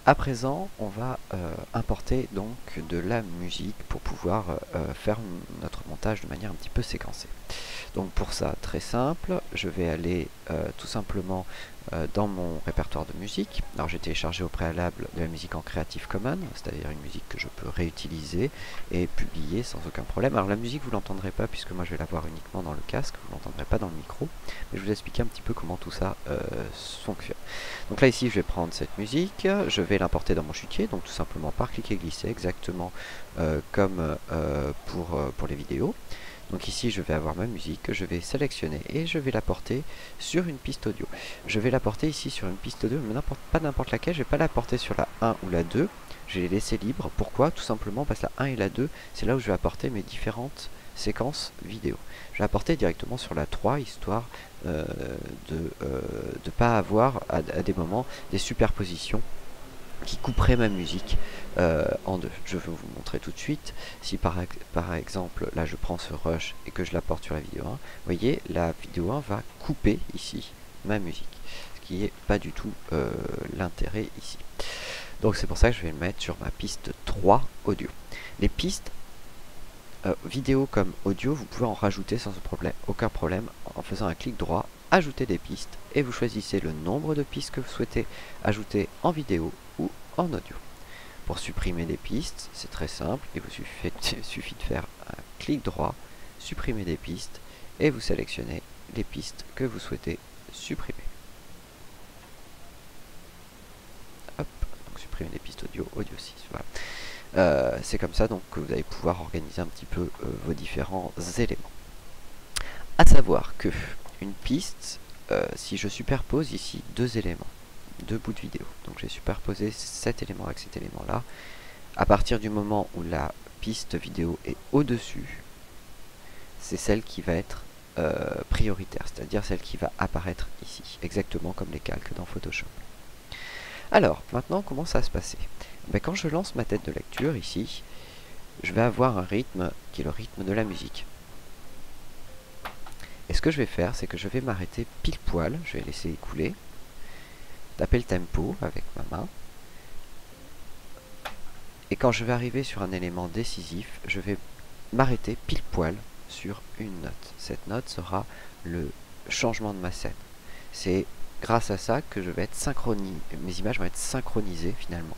À présent, on va importer donc de la musique pour pouvoir faire notre montage de manière un petit peu séquencée. Donc pour ça, très simple, je vais aller tout simplement dans mon répertoire de musique. Alors j'ai téléchargé au préalable de la musique en Creative Commons, c'est-à-dire une musique que je peux réutiliser et publier sans aucun problème. Alors la musique, vous l'entendrez pas puisque moi je vais la voir uniquement dans le casque, vous l'entendrez pas dans le micro, mais je vais vous expliquer un petit peu comment tout ça fonctionne. Donc là ici je vais prendre cette musique, je vais l'importer dans mon chutier, donc tout simplement par cliquer glisser, exactement comme pour les vidéos. Donc ici je vais avoir ma musique que je vais sélectionner et je vais la porter sur une piste audio. Je vais la porter ici sur une piste audio, mais pas n'importe laquelle, je ne vais pas la porter sur la 1 ou la 2, je vais les laisser libres. Pourquoi? Tout simplement parce que la 1 et la 2, c'est là où je vais apporter mes différentes séquences vidéo. Je vais apporter directement sur la 3, histoire de ne pas avoir à des moments des superpositions qui couperait ma musique en deux. Je vais vous montrer tout de suite. Si par exemple, là je prends ce rush et que je la porte sur la vidéo 1, vous voyez, la vidéo 1 va couper ici ma musique, ce qui n'est pas du tout l'intérêt ici. Donc c'est pour ça que je vais le mettre sur ma piste 3 audio. Les pistes vidéo comme audio, vous pouvez en rajouter sans aucun problème en faisant un clic droit, ajouter des pistes, et vous choisissez le nombre de pistes que vous souhaitez ajouter en vidéo ou en audio. Pour supprimer des pistes, c'est très simple, il vous suffit de faire un clic droit, supprimer des pistes, et vous sélectionnez les pistes que vous souhaitez supprimer. Hop, donc supprimer des pistes audio, audio 6, voilà. C'est comme ça donc que vous allez pouvoir organiser un petit peu vos différents éléments. À savoir que une piste, si je superpose ici deux éléments, deux bouts de vidéo, donc j'ai superposé cet élément avec cet élément là, à partir du moment où la piste vidéo est au-dessus, c'est celle qui va être prioritaire, c'est-à-dire celle qui va apparaître ici, exactement comme les calques dans Photoshop. Alors, maintenant, comment ça va se passer? Quand je lance ma tête de lecture ici, je vais avoir un rythme qui est le rythme de la musique. Et ce que je vais faire, c'est que je vais m'arrêter pile poil, je vais laisser écouler, taper le tempo avec ma main. Et quand je vais arriver sur un élément décisif, je vais m'arrêter pile poil sur une note. Cette note sera le changement de ma scène. C'est grâce à ça que je vais être synchronisé, mes images vont être synchronisées finalement